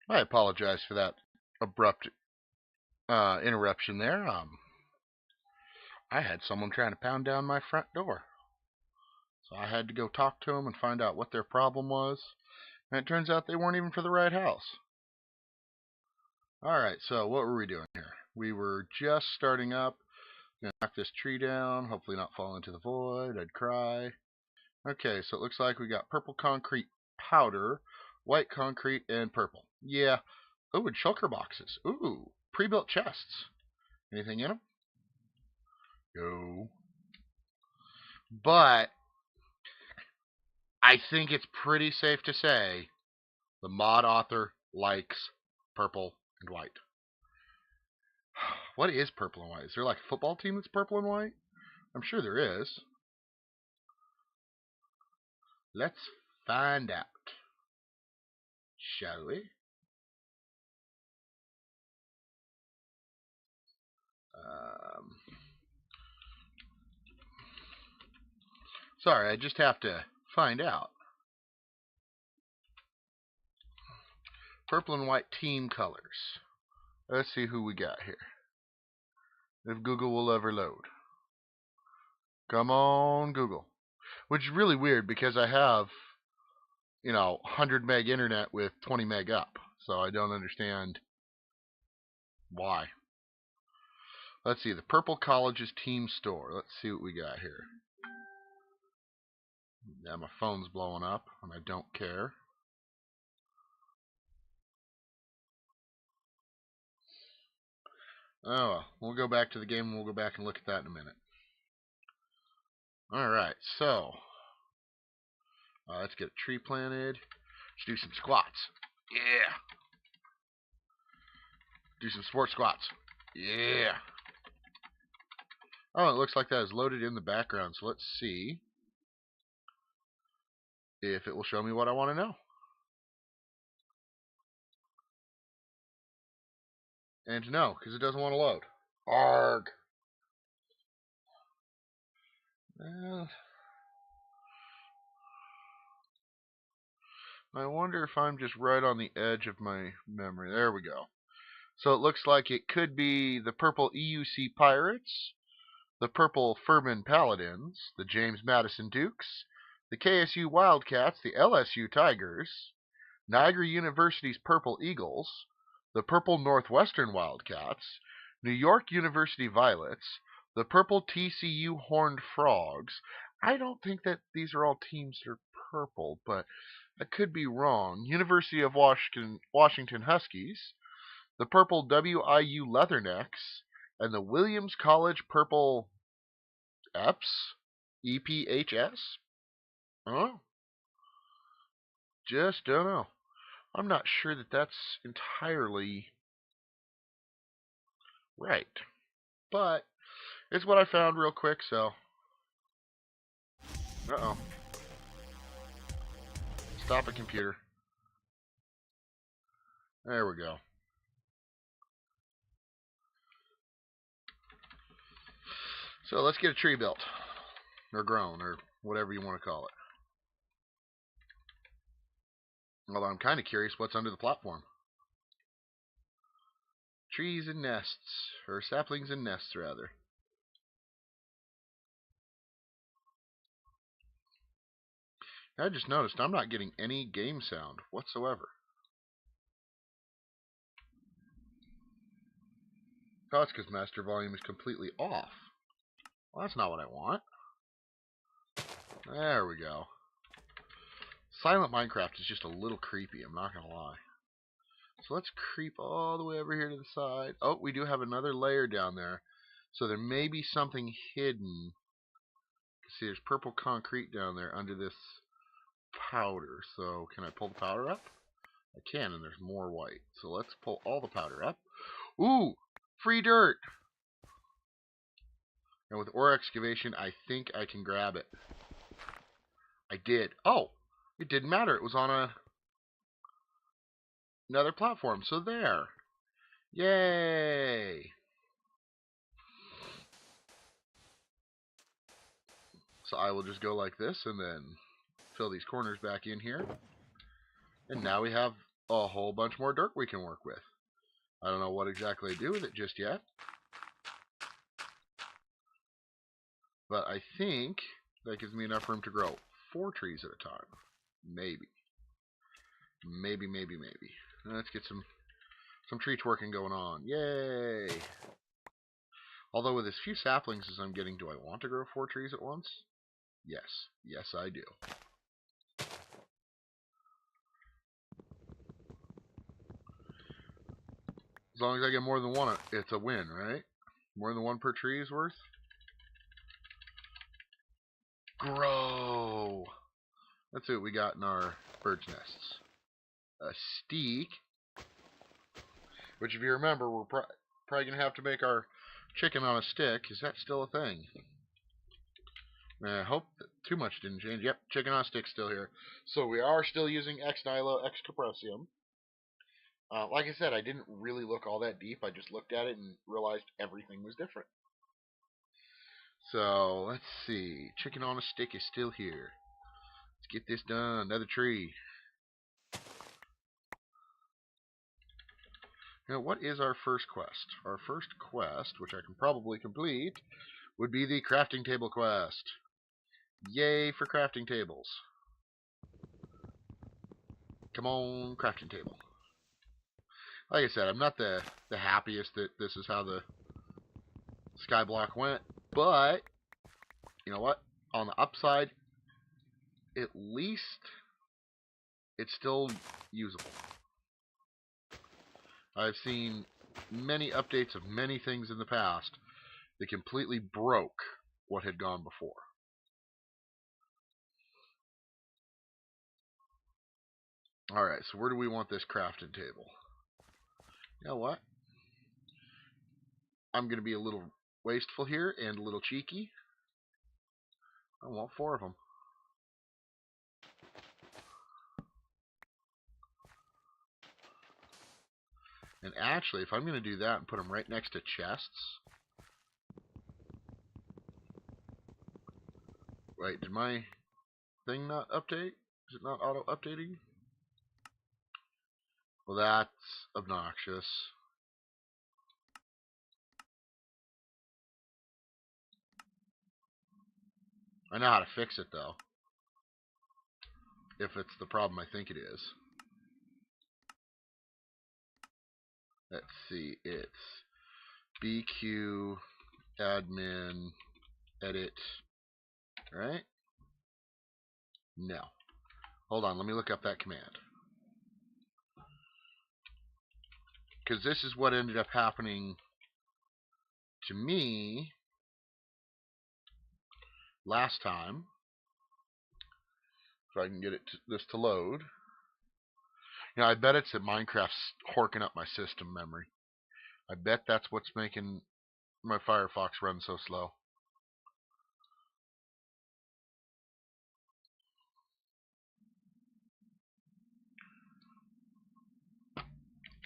I apologize for that abrupt interruption there. I had someone trying to pound down my front door. So I had to go talk to them and find out what their problem was. And it turns out they weren't even for the right house. Alright, so what were we doing here? We were just starting up. Gonna knock this tree down, hopefully not fall into the void. I'd cry. Okay, so it looks like we got purple concrete powder, white concrete, and purple. Yeah. Oh, and shulker boxes. Ooh, pre-built chests. Anything in them? No. But I think it's pretty safe to say the mod author likes purple and white. What is purple and white? Is there like a football team that's purple and white? I'm sure there is. Let's find out. Shall we? Sorry, I just have to find out. Purple and white team colors. Let's see who we got here. If Google will ever load. Come on, Google. Which is really weird because I have, 100 meg internet with 20 meg up. So I don't understand why. Let's see, the Purple College's team store. Let's see what we got here. Yeah, my phone's blowing up, and I don't care. Oh, well, we'll go back to the game and we'll go back and look at that in a minute. Alright, so let's get a tree planted. Let's do some squats. Yeah. Do some sport squats. Yeah. Oh, it looks like that is loaded in the background, so let's see if it will show me what I want to know. And no, because it doesn't want to load. Arg. Well, I wonder if I'm just right on the edge of my memory. There we go. So it looks like it could be the purple EUC Pirates, the purple Furman Paladins, the James Madison Dukes, the KSU Wildcats, the LSU Tigers, Niagara University's Purple Eagles, the purple Northwestern Wildcats, New York University Violets, the purple TCU Horned Frogs. I don't think that these are all teams that are purple, but I could be wrong. University of Washington Huskies, the purple WIU Leathernecks, and the Williams College Purple EPS? EPHS? Oh, just don't know. I'm not sure that that's entirely right. But it's what I found real quick, so. Uh-oh. Stop it, computer. There we go. So let's get a tree built. Or grown, or whatever you want to call it. Although I'm kind of curious what's under the platform. Trees and nests. Or saplings and nests, rather. I just noticed I'm not getting any game sound whatsoever. Oh, it's because master volume is completely off. Well, that's not what I want. There we go. Silent Minecraft is just a little creepy, I'm not going to lie. So let's creep all the way over here to the side. Oh, we do have another layer down there. So there may be something hidden. See, there's purple concrete down there under this powder. So can I pull the powder up? I can, and there's more white. So let's pull all the powder up. Ooh, free dirt. And with ore excavation, I think I can grab it. I did. Oh, it didn't matter. It was on another platform. So there. Yay. So I will just go like this and then fill these corners back in here. And now we have a whole bunch more dirt we can work with. I don't know what exactly to do with it just yet. But I think that gives me enough room to grow 4 trees at a time. Maybe. Maybe. Let's get some tree twerking going on. Yay! Although with as few saplings as I'm getting, do I want to grow 4 trees at once? Yes. Yes, I do. As long as I get more than one, it's a win, right? More than one per tree is worth. Grow! Let's see what we got in our bird's nests. A steak. Which, if you remember, we're probably going to have to make our chicken on a stick. Is that still a thing? I hope that too much didn't change. Yep, chicken on a stick still here. So we are still using X Nilo, X Capressium. Like I said, I didn't really look all that deep. I just looked at it and realized everything was different. So, let's see. Chicken on a stick is still here. Let's get this done. Another tree. Now, what is our first quest? Our first quest, which I can probably complete, would be the crafting table quest. Yay for crafting tables. Come on, crafting table. Like I said, I'm not the happiest that this is how the Skyblock went, but you know what? On the upside, at least it's still usable. I've seen many updates of many things in the past that completely broke what had gone before. Alright, so where do we want this crafting table? You know what? I'm going to be a little wasteful here and a little cheeky. I want 4 of them. And actually, if I'm going to do that and put them right next to chests... Wait, did my thing not update? Is it not auto-updating? Well, that's obnoxious. I know how to fix it, though. If it's the problem I think it is. Let's see, it's BQ admin edit, right? No. Hold on, let me look up that command. Because this is what ended up happening to me last time. If I can get this to load. You know, I bet it's that Minecraft's horking up my system memory. I bet that's what's making my Firefox run so slow.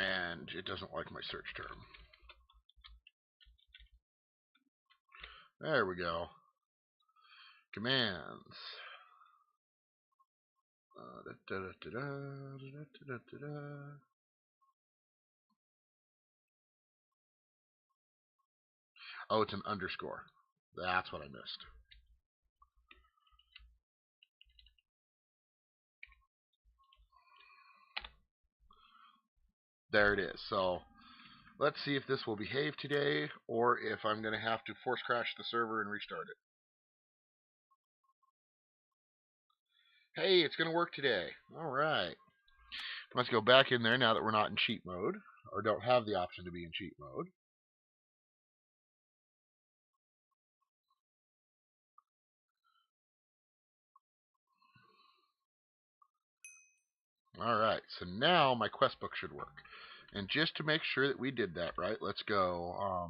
And it doesn't like my search term. There we go. Commands. Oh, it's an underscore. That's what I missed. There it is. So let's see if this will behave today, or if I'm going to have to force crash the server and restart it. Hey, it's going to work today. All right. Let's go back in there now that we're not in cheat mode, or don't have the option to be in cheat mode. All right. So now my quest book should work. And just to make sure that we did that right, let's go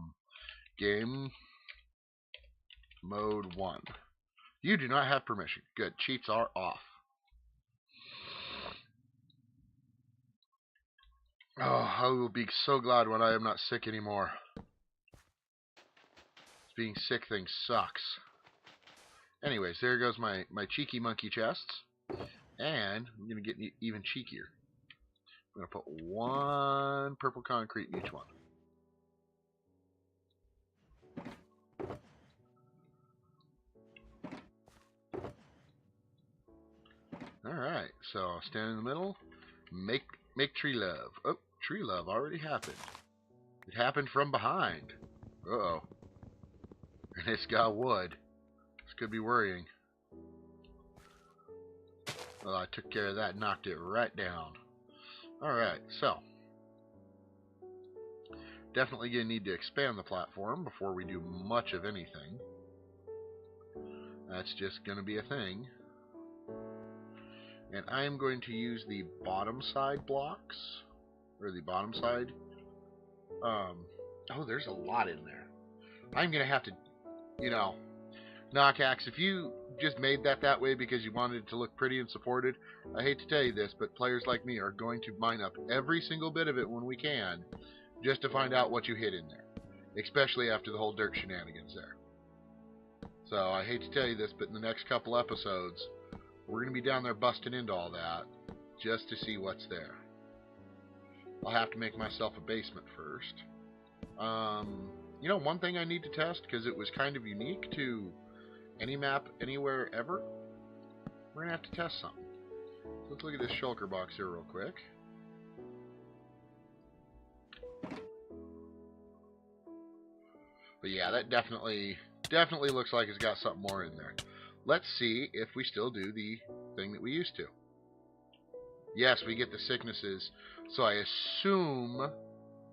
game mode 1. You do not have permission. Good. Cheats are off. Oh, I will be so glad when I am not sick anymore. Being sick thing sucks. Anyways, there goes my cheeky monkey chests. And I'm going to get even cheekier. I'm going to put one purple concrete in each one. Alright, so stand in the middle. Make tree love. Oh, tree love already happened. It happened from behind. Uh-oh. And it's got wood. This could be worrying. Well, I took care of that, knocked it right down. Alright, so. Definitely going to need to expand the platform before we do much of anything. That's just going to be a thing. And I am going to use the bottom side blocks. Or the bottom side. Oh, there's a lot in there. I'm going to have to, Knockaxe, if you just made that way because you wanted it to look pretty and supported, I hate to tell you this, but players like me are going to mine up every single bit of it when we can, just to find out what you hid in there. Especially after the whole dirt shenanigans there. So, I hate to tell you this, but in the next couple episodes, we're going to be down there busting into all that, just to see what's there. I'll have to make myself a basement first. One thing I need to test, because it was kind of unique to any map anywhere ever, we're going to have to test something. Let's look at this shulker box here real quick. But yeah, that definitely looks like it's got something more in there. Let's see if we still do the thing that we used to. Yes, we get the sicknesses. So I assume,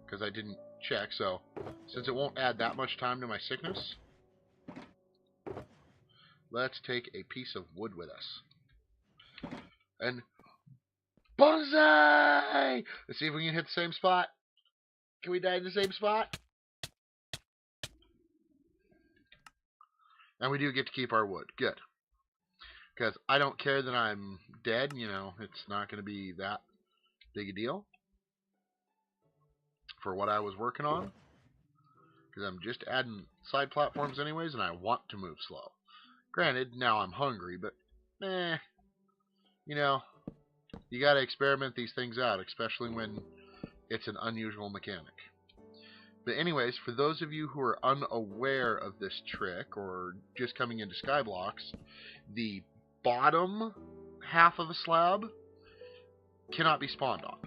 because I didn't check, so since it won't add that much time to my sickness, let's take a piece of wood with us. And bonsai! Let's see if we can hit the same spot. Can we die in the same spot? And we do get to keep our wood. Good. Because I don't care that I'm dead. It's not going to be that big a deal for what I was working on. Because I'm just adding side platforms anyways, and I want to move slow. Granted, now I'm hungry, but you got to experiment these things out, especially when it's an unusual mechanic. But anyways, for those of you who are unaware of this trick, or just coming into Skyblocks, the bottom half of a slab cannot be spawned on.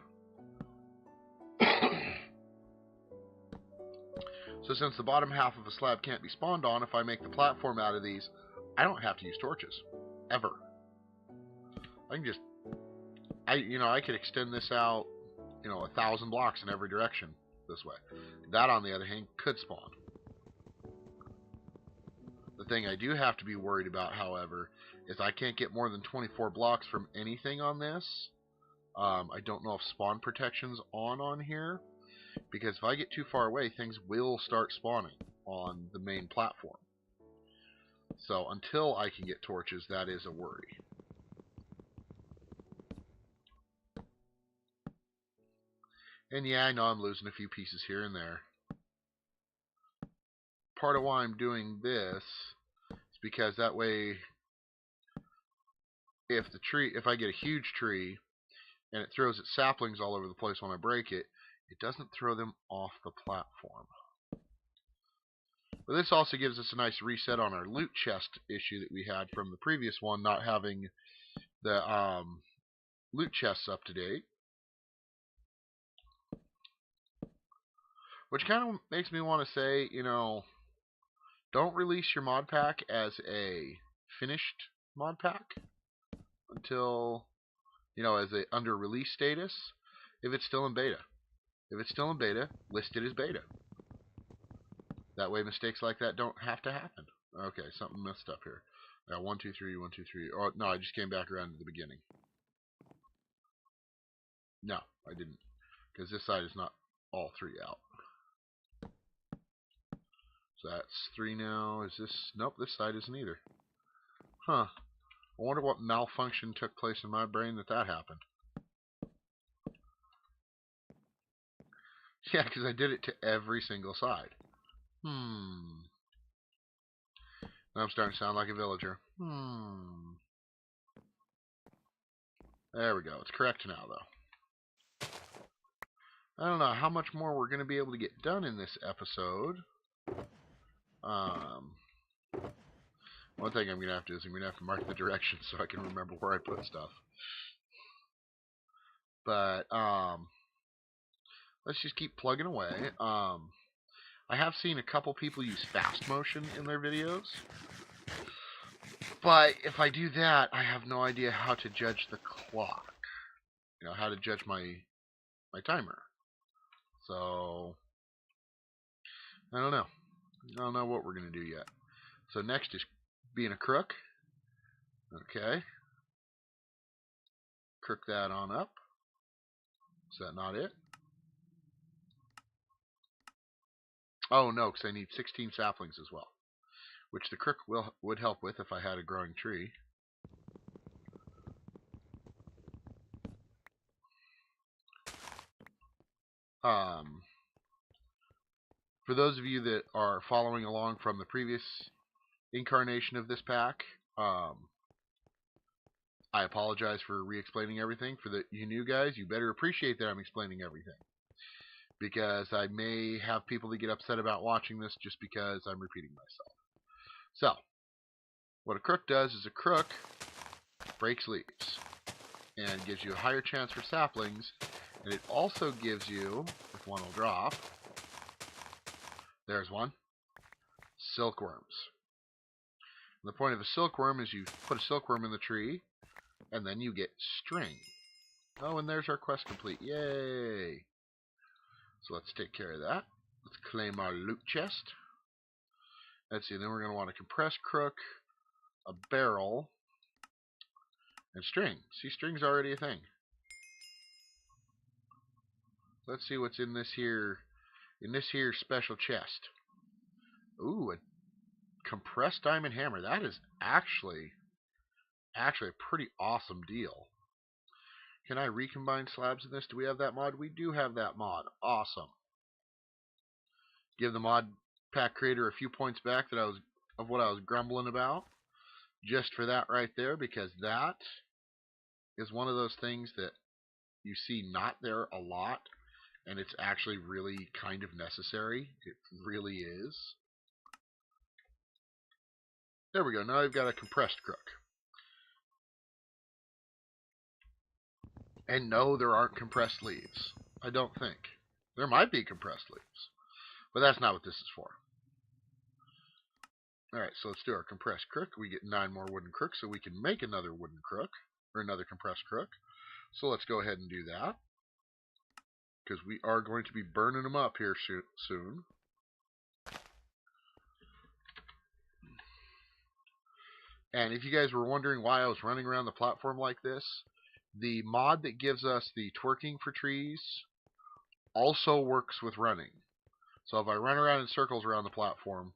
So since the bottom half of a slab can't be spawned on, if I make the platform out of these, I don't have to use torches. Ever. I can just... I could extend this out, 1,000 blocks in every direction this way. That, on the other hand, could spawn. The thing I do have to be worried about, however, is I can't get more than 24 blocks from anything on this. I don't know if spawn protection's on here, because if I get too far away, things will start spawning on the main platform. So until I can get torches, that is a worry. And yeah, I know I'm losing a few pieces here and there. Part of why I'm doing this is because that way, if I get a huge tree and it throws its saplings all over the place when I break it, it doesn't throw them off the platform. But this also gives us a nice reset on our loot chest issue that we had from the previous one, not having the loot chests up to date. Which kind of makes me want to say, don't release your mod pack as a finished mod pack until, as a under release status, if it's still in beta. If it's still in beta, list it as beta. That way mistakes like that don't have to happen. Okay, something messed up here. 1, 2, 3, 1, 2, 3. Oh, no, I just came back around to the beginning. No, I didn't. Because this side is not all 3 out. So that's 3 now. Is this... Nope, this side isn't either. Huh. I wonder what malfunction took place in my brain that happened. Yeah, because I did it to every single side. Now I'm starting to sound like a villager. There we go. It's correct now, though. I don't know how much more we're going to be able to get done in this episode. One thing I'm going to have to do is I'm going to have to mark the directions so I can remember where I put stuff. But let's just keep plugging away. I have seen a couple people use fast motion in their videos. But if I do that, I have no idea how to judge the clock. You know, how to judge my timer. So, I don't know. I don't know what we're going to do yet. So next is being a crook. Okay. Crook that on up. Is that not it? Oh, no, because I need 16 saplings as well. Which the crook would help with if I had a growing tree. For those of you that are following along from the previous incarnation of this pack, I apologize for re-explaining everything. For you new guys, you better appreciate that I'm explaining everything. Because I may have people that get upset about watching this just because I'm repeating myself. So, what a crook does is a crook breaks leaves and gives you a higher chance for saplings, and it also gives you, if one will drop, there's one, silkworms. And the point of a silkworm is you put a silkworm in the tree, and then you get string. Oh, and there's our quest complete. Yay! So let's take care of that. Let's claim our loot chest. Let's see, then we're going to want a compressed crook, a barrel, and string. See, string's already a thing. Let's see what's in this here special chest. Ooh, a compressed diamond hammer. That is actually a pretty awesome deal. Can I recombine slabs in this? Do we have that mod? We do have that mod. Awesome. Give the mod pack creator a few points back of what I was grumbling about. Just for that right there, because that is one of those things that you see not there a lot, and it's actually really kind of necessary. It really is. There we go. Now I've got a compressed crook. And no, there aren't compressed leaves. I don't think. There might be compressed leaves. But that's not what this is for. Alright, so let's do our compressed crook. We get 9 more wooden crooks, so we can make another wooden crook. Or another compressed crook. So let's go ahead and do that. Because we are going to be burning them up here soon. And if you guys were wondering why I was running around the platform like this, the mod that gives us the twerking for trees also works with running. So if I run around in circles around the platform,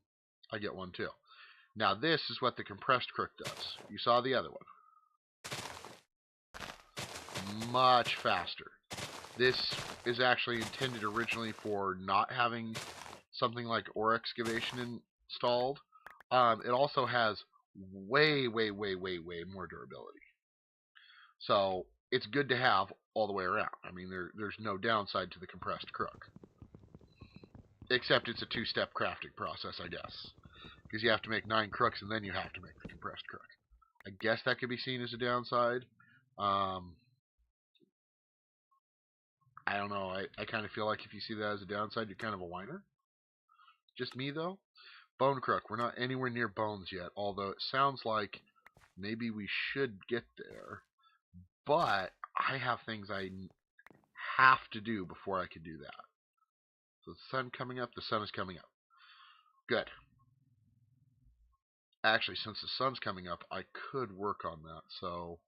I get one too. Now this is what the compressed crook does. You saw the other one. Much faster. This is actually intended originally for not having something like ore excavation installed. It also has way more durability. So it's good to have all the way around. I mean, there's no downside to the compressed crook. Except it's a 2-step crafting process, I guess. Because you have to make 9 crooks and then you have to make the compressed crook. I guess that could be seen as a downside. I don't know. I kind of feel like if you see that as a downside, you're kind of a whiner. Just me, though. Bone crook. We're not anywhere near bones yet, although it sounds like maybe we should get there. But I have things I have to do before I can do that. So the sun coming up. The sun is coming up. Good. Actually, since the sun's coming up, I could work on that. So,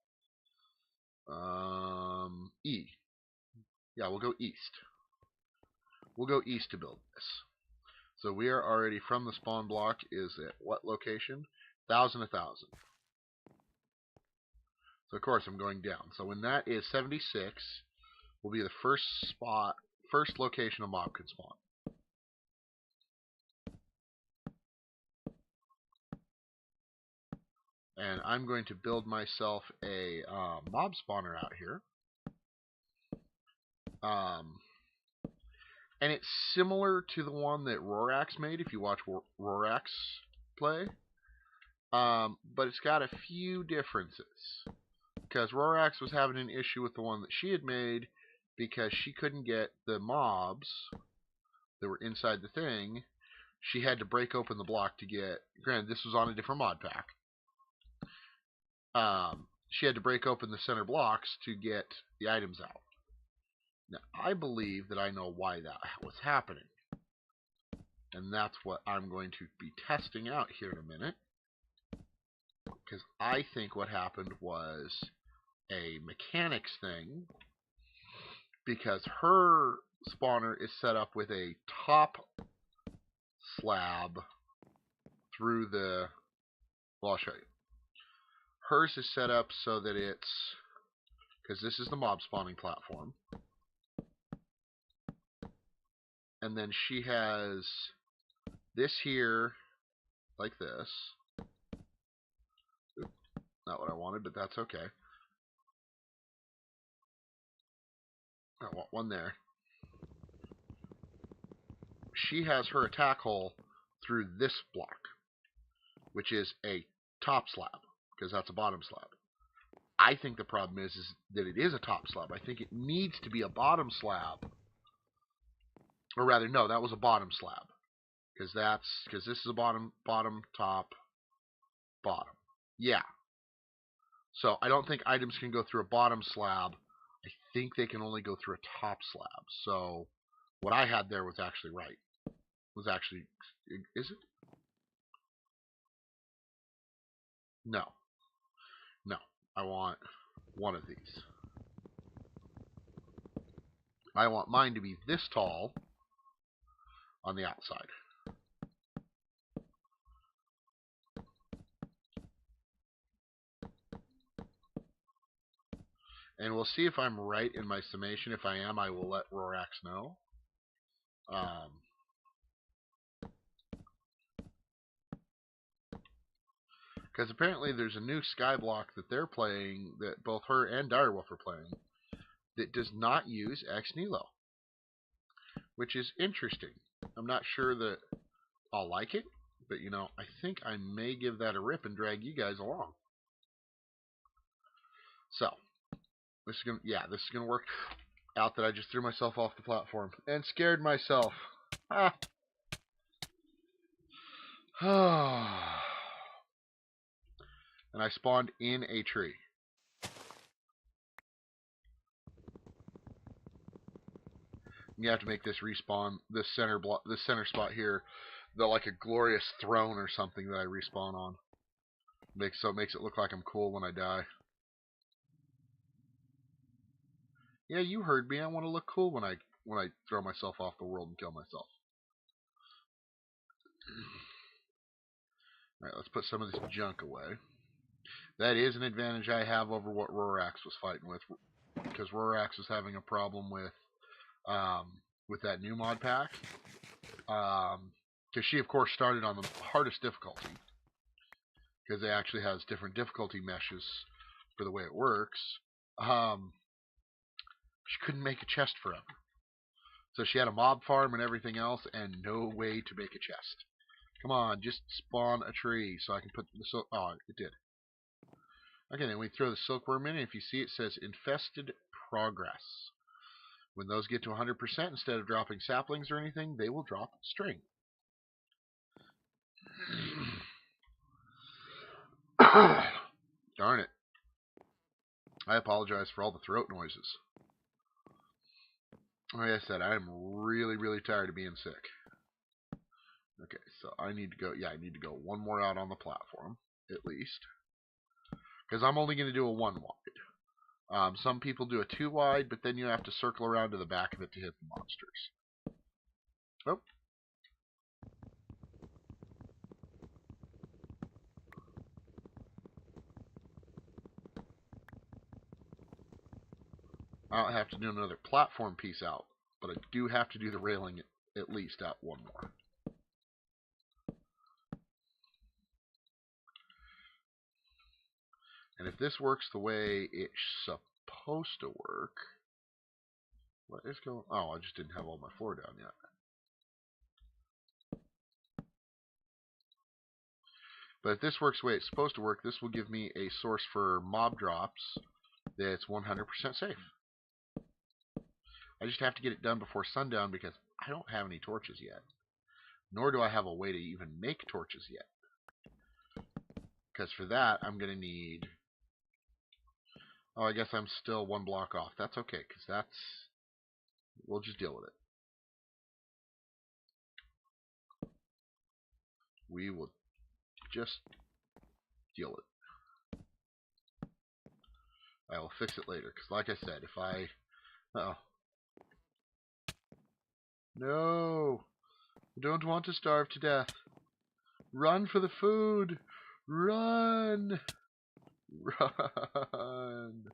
E. Yeah, we'll go east. We'll go east to build this. So we are already from the spawn block is at what location? 1,000, 1,000. So of course I'm going down. So when that is 76, will be the first location a mob can spawn. And I'm going to build myself a mob spawner out here. And it's similar to the one that Rorax made, if you watch Rorax play. But it's got a few differences. Because Rorax was having an issue with the one that she had made because she couldn't get the mobs that were inside the thing. She had to break open the block to get. Granted, this was on a different mod pack. She had to break open the center blocks to get the items out. Now, I believe that I know why that was happening. And that's what I'm going to be testing out here in a minute. Because I think what happened was a mechanics thing. Because her spawner is set up with a top slab through the... Well, I'll show you. Hers is set up so that it's... Because this is the mob spawning platform. And then she has this here, like this. Oops, not what I wanted, but that's okay. I want one there. She has her attack hole through this block, which is a top slab, because that's a bottom slab. I think the problem is that it is a top slab. I think it needs to be a bottom slab. Or rather, no, that was a bottom slab. Because this is a bottom, top, bottom. Yeah. So I don't think items can go through a bottom slab. I think they can only go through a top slab. So what I had there was actually right. Is it? No. No. I want one of these. I want mine to be this tall on the outside. And we'll see if I'm right in my summation. If I am, I will let Rorax know. Because apparently there's a new Skyblock that they're playing, that both her and Direwolf are playing, that does not use Ex Nihilo. Which is interesting. I'm not sure that I'll like it, but you know, I think I may give that a rip and drag you guys along. So, this is gonna work out that I just threw myself off the platform and scared myself. Ah. And I spawned in a tree. You have to make this respawn, this center spot here, like a glorious throne or something that I respawn on. So it makes it look like I'm cool when I die. Yeah, you heard me. I want to look cool when I throw myself off the world and kill myself. Alright, let's put some of this junk away. That is an advantage I have over what Rorax was fighting with, because Rorax was having a problem with that new mod pack. Because she, of course, started on the hardest difficulty, because it actually has different difficulty meshes for the way it works. She couldn't make a chest forever. So she had a mob farm and everything else, and no way to make a chest. Come on, just spawn a tree so I can put the silk. Oh, it did. Okay, then we throw the silkworm in, and if you see, it says infested progress. When those get to 100%, instead of dropping saplings or anything, they will drop string. Darn it. I apologize for all the throat noises. Like I said, I am really, really tired of being sick. Okay, so I need to go, I need to go one more out on the platform, at least. Because I'm only going to do a 1 wide. Some people do a 2 wide, but then you have to circle around to the back of it to hit the monsters. Oh. I don't have to do another platform piece out, but I do have to do the railing at least out 1 more. And if this works the way it's supposed to work, What is going? Oh, I just didn't have all my floor down yet. But if this works the way it's supposed to work, this will give me a source for mob drops that's 100% safe. I just have to get it done before sundown because I don't have any torches yet. Nor do I have a way to even make torches yet. Because for that, I'm going to need... Oh, I guess I'm still one block off. That's okay, because that's... We'll just deal with it. We will just deal with it. I will fix it later, because like I said, if I... Uh-oh. No! I don't want to starve to death. Run for the food! Run! Run!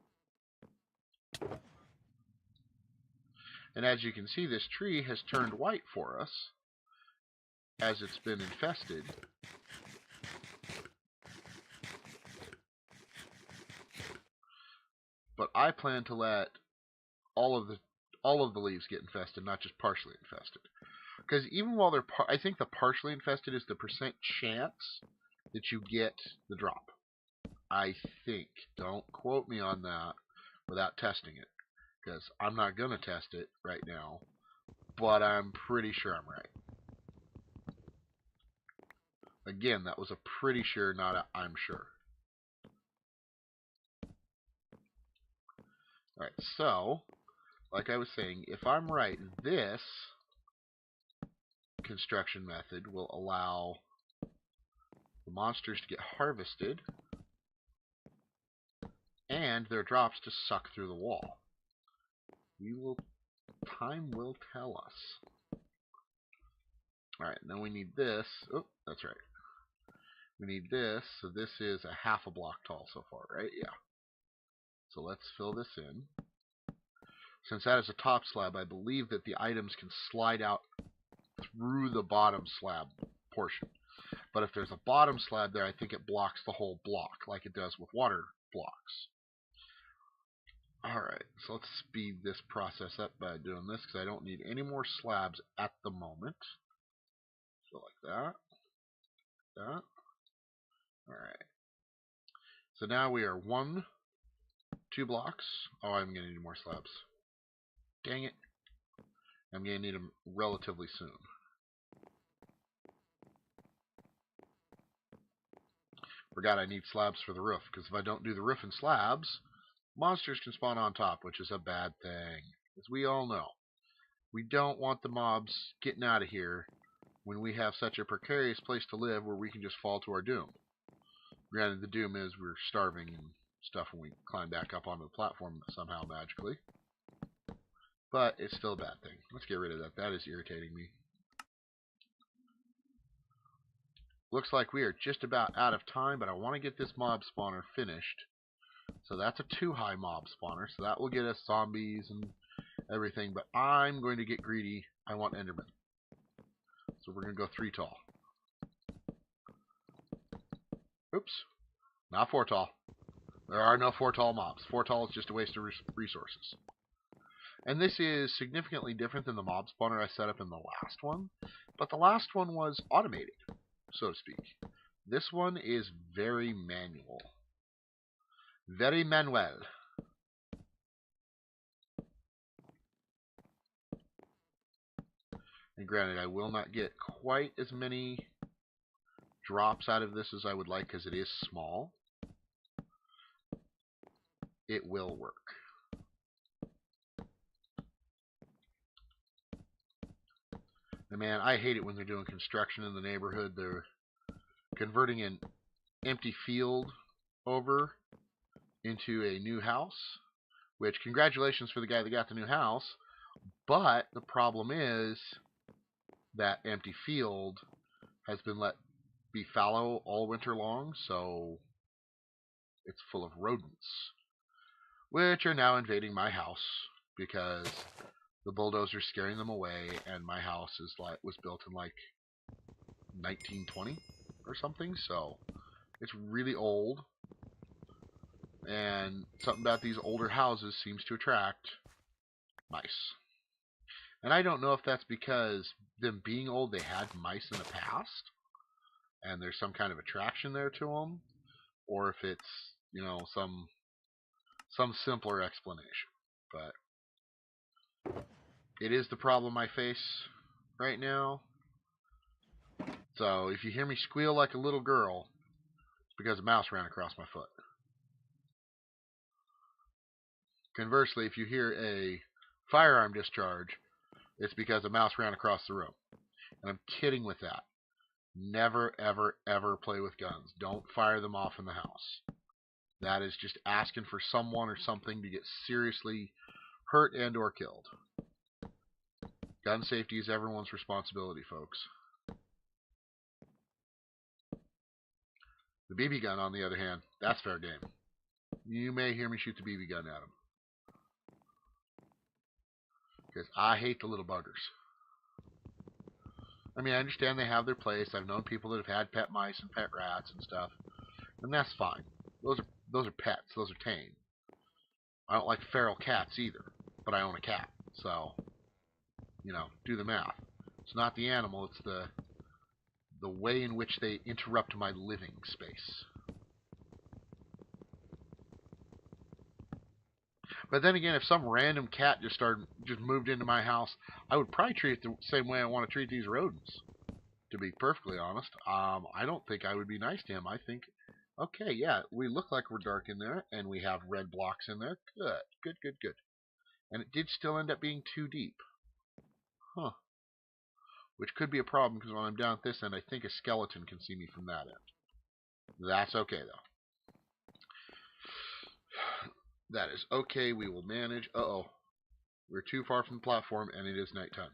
And as you can see, this tree has turned white for us as it's been infested. But I plan to let all of the leaves get infested, not just partially infested. Because even while they're, I think the partially infested is the % chance that you get the drop. I think. Don't quote me on that without testing it, because I'm not going to test it right now, but I'm pretty sure I'm right. Again, that was a pretty sure, not a I'm sure. Alright, so, like I was saying, if I'm right, this construction method will allow the monsters to get harvested and their drops to suck through the wall. Time will tell us. Alright, then we need this. Oh, that's right. We need this, so this is a half a block tall so far, right? Yeah. So let's fill this in. Since that is a top slab, I believe that the items can slide out through the bottom slab portion. But if there's a bottom slab there, I think it blocks the whole block, like it does with water blocks. Alright, so let's speed this process up by doing this, because I don't need any more slabs at the moment. So like that. That. Alright. So now we are 2 blocks. Oh, I'm going to need more slabs. Dang it. I'm going to need them relatively soon. Forgot I need slabs for the roof, because if I don't do the roof in slabs, monsters can spawn on top, which is a bad thing. As we all know. We don't want the mobs getting out of here when we have such a precarious place to live where we can just fall to our doom. Granted, the doom is we're starving and stuff when we climb back up onto the platform somehow magically. But it's still a bad thing. Let's get rid of that. That is irritating me. Looks like we are just about out of time, but I want to get this mob spawner finished. So that's a 2-high mob spawner, so that will get us zombies and everything, but I'm going to get greedy. I want Enderman. So we're going to go 3 tall. Oops. Not 4 tall. There are no 4 tall mobs. 4 tall is just a waste of resources. And this is significantly different than the mob spawner I set up in the last one. But the last one was automated, so to speak. This one is very manual. Very manual. And granted, I will not get quite as many drops out of this as I would like because it is small. It will work. And man, I hate it when they're doing construction in the neighborhood. They're converting an empty field over into a new house. Which, congratulations for the guy that got the new house. But the problem is that empty field has been let be fallow all winter long, so it's full of rodents, which are now invading my house because the bulldozer's scaring them away, and my house was built in like 1920 or something, so it's really old, and something about these older houses seems to attract mice. And I don't know if that's because them being old, they had mice in the past, and there's some kind of attraction there to them, or if it's, some simpler explanation. But it is the problem I face right now. So if you hear me squeal like a little girl, it's because a mouse ran across my foot. Conversely, if you hear a firearm discharge, it's because a mouse ran across the room. And I'm kidding with that. Never, ever, ever play with guns. Don't fire them off in the house. That is just asking for someone or something to get seriously hurt and or killed. Gun safety is everyone's responsibility, folks. The BB gun, on the other hand, that's fair game. You may hear me shoot the BB gun at them. Because I hate the little buggers. I mean, I understand they have their place. I've known people that have had pet mice and pet rats and stuff. And that's fine. Those are pets. Those are tame. I don't like feral cats either. But I own a cat. So, do the math. It's not the animal, it's the way in which they interrupt my living space. But then again, if some random cat just moved into my house, I would probably treat it the same way I want to treat these rodents. To be perfectly honest, I don't think I would be nice to him. I think, okay, yeah, we look like we're dark in there, and we have red blocks in there. Good. And it did still end up being too deep. Huh. Which could be a problem, because when I'm down at this end, I think a skeleton can see me from that end. That's okay, though. That is okay, we will manage. Uh-oh. We're too far from the platform, and it is nighttime.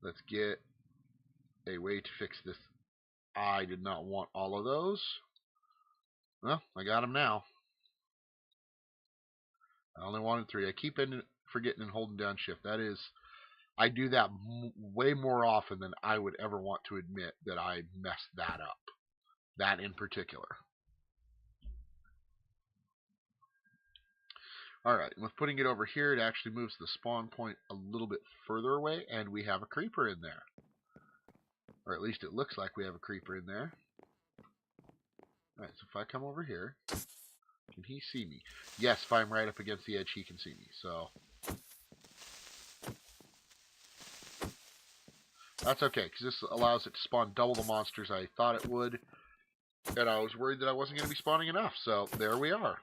Let's get a way to fix this. I did not want all of those. Well, I got them now. I only wanted 3. I keep forgetting and holding down shift. That is, I do that way more often than I would ever want to admit that I messed that up. That in particular. Alright, with putting it over here, it actually moves the spawn point a little bit further away, and we have a creeper in there. Or at least it looks like we have a creeper in there. Alright, so if I come over here, can he see me? Yes, if I'm right up against the edge, he can see me. So that's okay, because this allows it to spawn double the monsters I thought it would. And I was worried that I wasn't going to be spawning enough. So there we are.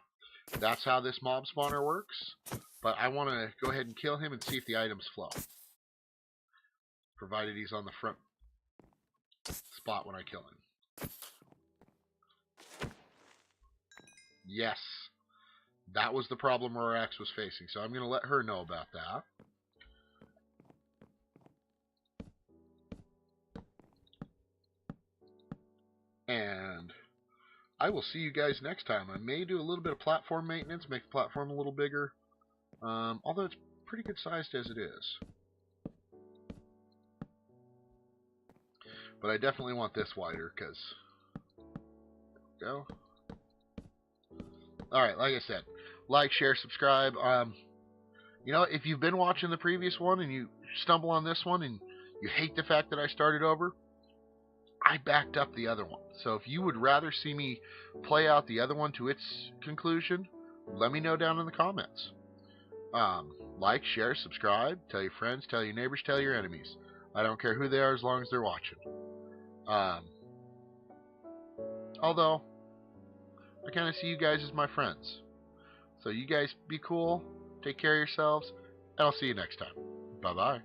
That's how this mob spawner works. But I want to go ahead and kill him and see if the items flow. Provided he's on the front spot when I kill him. Yes. That was the problem Rorax was facing. So I'm going to let her know about that. And I will see you guys next time. I may do a little bit of platform maintenance, make the platform a little bigger. Although it's pretty good sized as it is. But I definitely want this wider, because... Go. Alright, like I said, like, share, subscribe. If you've been watching the previous one and you stumble on this one and you hate the fact that I started over, I backed up the other one. So if you would rather see me play out the other one to its conclusion, let me know down in the comments. Like, share, subscribe, tell your friends, tell your neighbors, tell your enemies. I don't care who they are as long as they're watching. Although, I kind of see you guys as my friends. So you guys be cool, take care of yourselves, and I'll see you next time. Bye-bye.